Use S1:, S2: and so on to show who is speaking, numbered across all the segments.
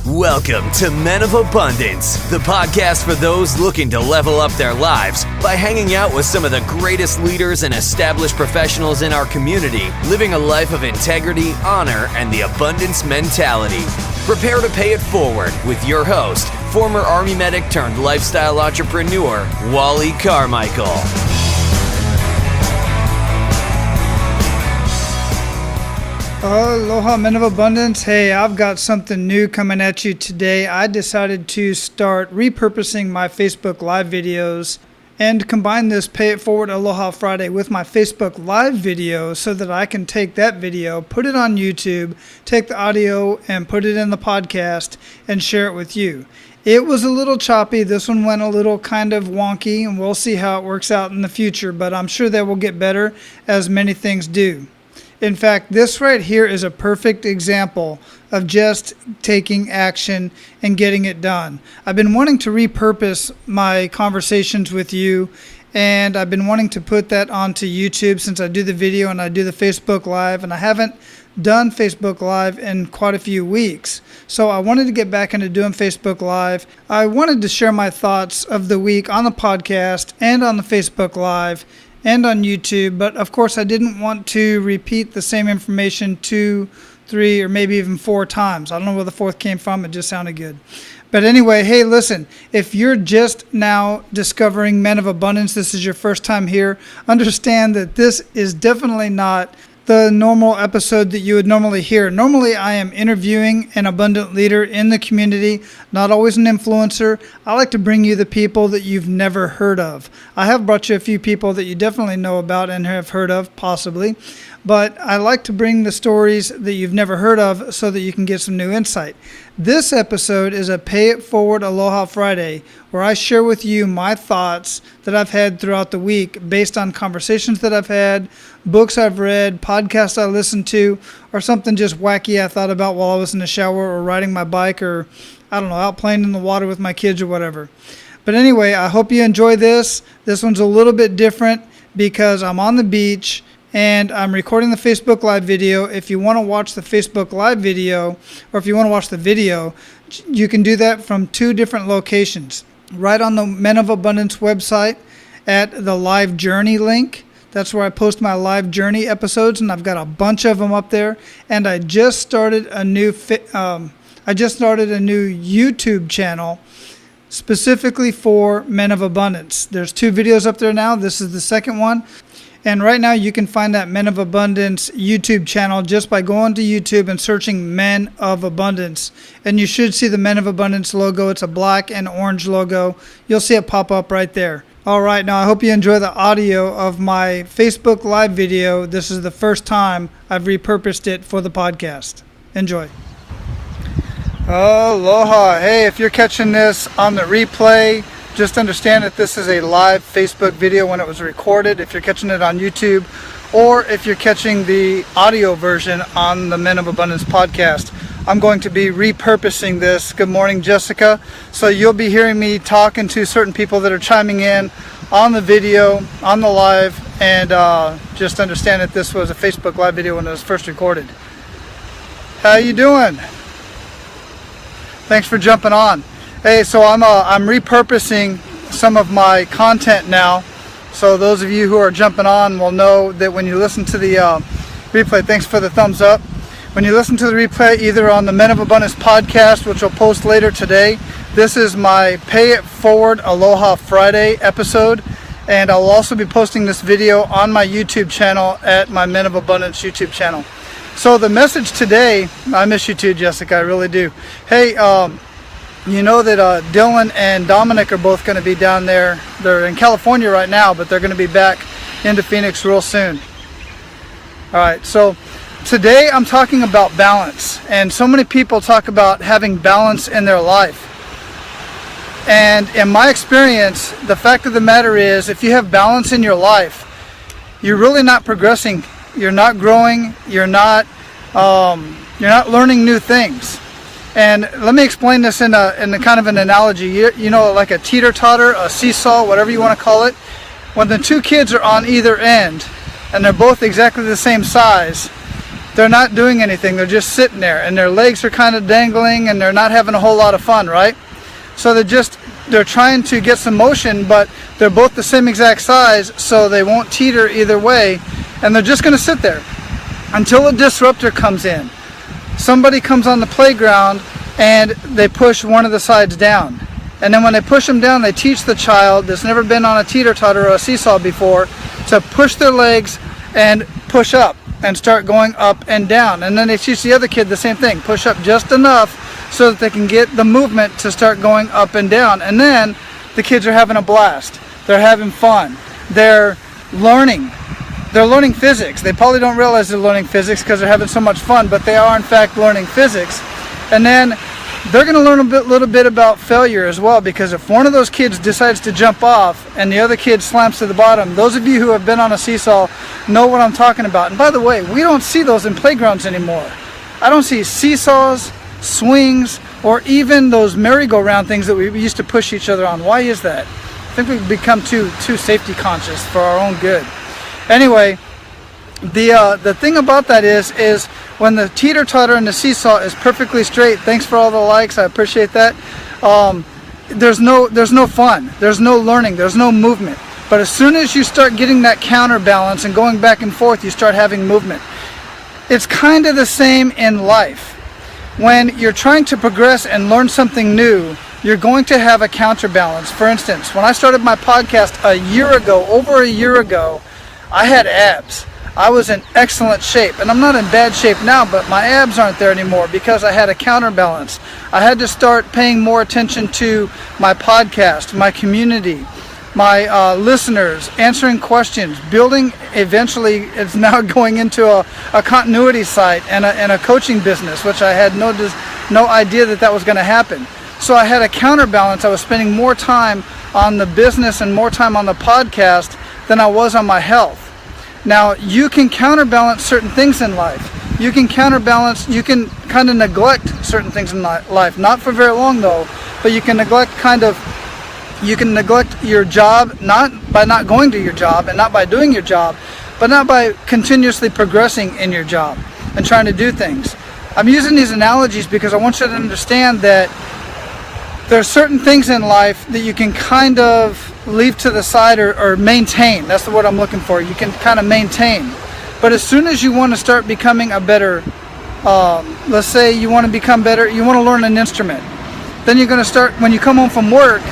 S1: Welcome to Men of Abundance, the podcast for those looking to level up their lives by hanging out with some of the greatest leaders and established professionals in our community, living a life of integrity, honor, and the abundance mentality. Prepare to pay it forward with your host, former Army medic turned lifestyle entrepreneur, Wally Carmichael.
S2: Aloha, Men of Abundance. Hey, I've got something new coming at you today. I decided to start repurposing my Facebook Live videos and combine this Pay It Forward Aloha Friday with my Facebook Live video so that I can take that video, put it on YouTube, take the audio and put it in the podcast and share it with you. It was a little choppy. This one went a little kind of wonky, and we'll see how it works out in the future, but I'm sure that will get better, as many things do. In fact, this right here is a perfect example of just taking action and getting it done. I've been wanting to repurpose my conversations with you, and I've been wanting to put that onto YouTube since I do the video and I do the Facebook Live, and I haven't done Facebook Live in quite a few weeks. So I wanted to get back into doing Facebook Live. I wanted to share my thoughts of the week on the podcast and on the Facebook Live and on YouTube, but of course I didn't want to repeat the same information 2, 3, or maybe even 4 times. I don't know where the fourth came from, it just sounded good. But anyway, hey, listen, if you're just now discovering Men of Abundance, this is your first time here, understand that this is definitely not the normal episode that you would normally hear. Normally, I am interviewing an abundant leader in the community, not always an influencer. I like to bring you the people that you've never heard of. I have brought you a few people that you definitely know about and have heard of, possibly. But I like to bring the stories that you've never heard of so that you can get some new insight. This episode is a Pay It Forward Aloha Friday, where I share with you my thoughts that I've had throughout the week based on conversations that I've had, books I've read, podcasts I listened to, or something just wacky I thought about while I was in the shower or riding my bike or, I don't know, out playing in the water with my kids or whatever. But anyway, I hope you enjoy this. This one's a little bit different because I'm on the beach and I'm recording the Facebook Live video. If you want to watch the Facebook Live video, or if you want to watch the video, you can do that from 2 different locations. Right on the Men of Abundance website at the Live Journey link. That's where I post my Live Journey episodes, and I've got a bunch of them up there. And I just started a new YouTube channel specifically for Men of Abundance. There's 2 videos up there now. This is the second one. And right now you can find that Men of Abundance YouTube channel just by going to YouTube and searching Men of Abundance. And you should see the Men of Abundance logo. It's a black and orange logo. You'll see it pop up right there. All right, now I hope you enjoy the audio of my Facebook Live video. This is the first time I've repurposed it for the podcast. Enjoy. Aloha. Hey, if you're catching this on the replay, just understand that this is a live Facebook video when it was recorded, if you're catching it on YouTube, or if you're catching the audio version on the Men of Abundance podcast. I'm going to be repurposing this. Good morning, Jessica. So you'll be hearing me talking to certain people that are chiming in on the video, on the live, and just understand that this was a Facebook Live video when it was first recorded. How you doing? Thanks for jumping on. Hey, so I'm repurposing some of my content now. So those of you who are jumping on will know that when you listen to the replay, thanks for the thumbs up. When you listen to the replay, either on the Men of Abundance podcast, which I'll post later today, this is my Pay It Forward Aloha Friday episode. And I'll also be posting this video on my YouTube channel at my Men of Abundance YouTube channel. So the message today, I miss you too, Jessica, I really do. Hey, you know that Dylan and Dominic are both going to be down there. They're in California right now, but they're going to be back into Phoenix real soon. All right, so today I'm talking about balance. And so many people talk about having balance in their life. And in my experience, the fact of the matter is, if you have balance in your life, you're really not progressing. You're not growing. You're not learning new things. And let me explain this in a kind of an analogy. You know, like a teeter totter, a seesaw, whatever you want to call it. When the 2 kids are on either end and they're both exactly the same size, they're not doing anything. They're just sitting there, and their legs are kind of dangling, and they're not having a whole lot of fun, right? So they're trying to get some motion, but they're both the same exact size, so they won't teeter either way, and they're just going to sit there until a disruptor comes in. Somebody comes on the playground and they push one of the sides down. And then when they push them down, they teach the child that's never been on a teeter totter or a seesaw before to push their legs and push up and start going up and down. And then they teach the other kid the same thing, push up just enough so that they can get the movement to start going up and down. And then the kids are having a blast. They're having fun. They're learning. They're learning physics. They probably don't realize they're learning physics because they're having so much fun, but they are in fact learning physics. And then they're going to learn a little bit about failure as well, because if one of those kids decides to jump off and the other kid slams to the bottom, those of you who have been on a seesaw know what I'm talking about. And by the way, we don't see those in playgrounds anymore. I don't see seesaws, swings, or even those merry-go-round things that we used to push each other on. Why is that? I think we've become too safety conscious for our own good. Anyway, the thing about that is when the teeter-totter and the seesaw is perfectly straight, thanks for all the likes, I appreciate that, there's no fun, there's no learning, there's no movement. But as soon as you start getting that counterbalance and going back and forth, you start having movement. It's kind of the same in life. When you're trying to progress and learn something new, you're going to have a counterbalance. For instance, when I started my podcast over a year ago, I had abs. I was in excellent shape, and I'm not in bad shape now, but my abs aren't there anymore because I had a counterbalance. I had to start paying more attention to my podcast, my community, my listeners, answering questions, building. Eventually, it's now going into a continuity site and a coaching business, which I had no idea that was going to happen. So I had a counterbalance. I was spending more time on the business and more time on the podcast than I was on my health. Now, you can counterbalance certain things in life. You can kind of neglect certain things in life. Not for very long though, but you can neglect your job, not by not going to your job and not by doing your job, but not by continuously progressing in your job and trying to do things. I'm using these analogies because I want you to understand that there are certain things in life that you can kind of leave to the side or maintain. That's the word I'm looking for. You can kind of maintain. But as soon as you want to start becoming a better, let's say you want to become better, you want to learn an instrument, then you're going to start, when you come home from work,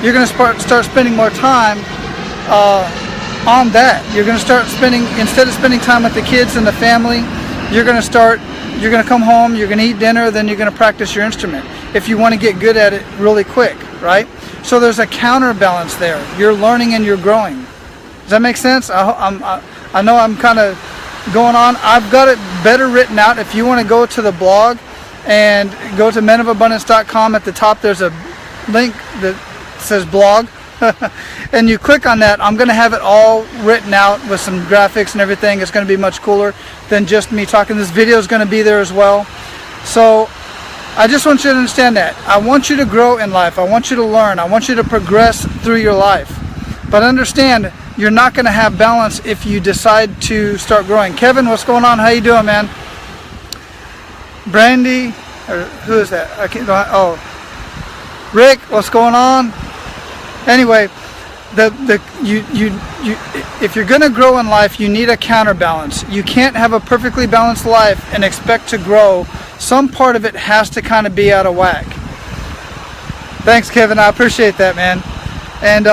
S2: you're going to start spending more time on that. You're going to start spending, instead of spending time with the kids and the family, you're going to come home, you're going to eat dinner, then you're going to practice your instrument if you want to get good at it really quick, right? So there's a counterbalance there. You're learning and you're growing. Does that make sense? I know I'm kind of going on. I've got it better written out. If you want to go to the blog and go to menofabundance.com, at the top there's a link that says blog. And you click on that, I'm going to have it all written out with some graphics and everything. It's going to be much cooler than just me talking. This video is going to be there as well. So I just want you to understand that. I want you to grow in life. I want you to learn. I want you to progress through your life. But understand, you're not going to have balance if you decide to start growing. Kevin, what's going on? How you doing, man? Brandy, or who is that? Rick, what's going on? Anyway, if you're going to grow in life, you need a counterbalance. You can't have a perfectly balanced life and expect to grow. Some part of it has to kind of be out of whack. Thanks, Kevin. I appreciate that, man. And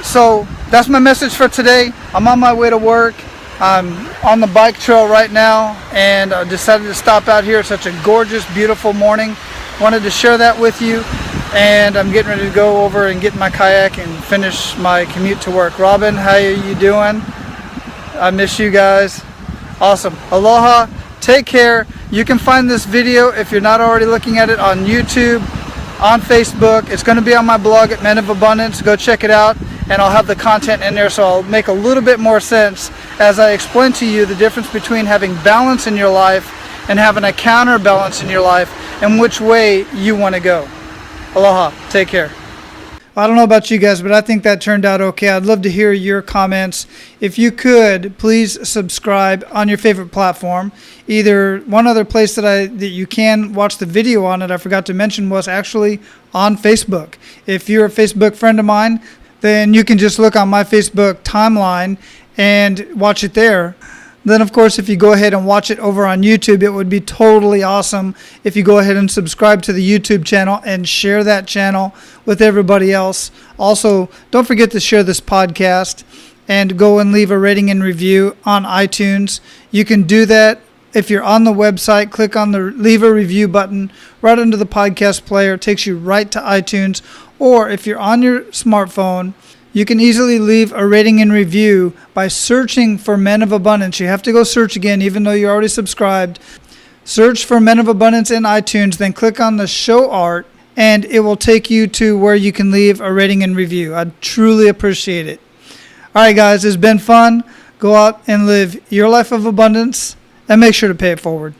S2: so that's my message for today. I'm on my way to work. I'm on the bike trail right now, and I decided to stop out here. It's such a gorgeous, beautiful morning. Wanted to share that with you. And I'm getting ready to go over and get in my kayak and finish my commute to work. Robin, how are you doing? I miss you guys. Awesome. Aloha. Take care. You can find this video, if you're not already looking at it, on YouTube, on Facebook. It's going to be on my blog at Men of Abundance. Go check it out, and I'll have the content in there, so I'll make a little bit more sense as I explain to you the difference between having balance in your life and having a counterbalance in your life and which way you want to go. Aloha. Take care. I don't know about you guys, but I think that turned out okay. I'd love to hear your comments. If you could, please subscribe on your favorite platform. Either one other place that you can watch the video on it, I forgot to mention, was actually on Facebook. If you're a Facebook friend of mine, then you can just look on my Facebook timeline and watch it there. Then, of course, if you go ahead and watch it over on YouTube, it would be totally awesome if you go ahead and subscribe to the YouTube channel and share that channel with everybody else. Also, don't forget to share this podcast and go and leave a rating and review on iTunes. You can do that if you're on the website. Click on the leave a review button right under the podcast player. It takes you right to iTunes. Or if you're on your smartphone, you can easily leave a rating and review by searching for Men of Abundance. You have to go search again, even though you're already subscribed. Search for Men of Abundance in iTunes, then click on the show art, and it will take you to where you can leave a rating and review. I truly appreciate it. All right, guys, it's been fun. Go out and live your life of abundance, and make sure to pay it forward.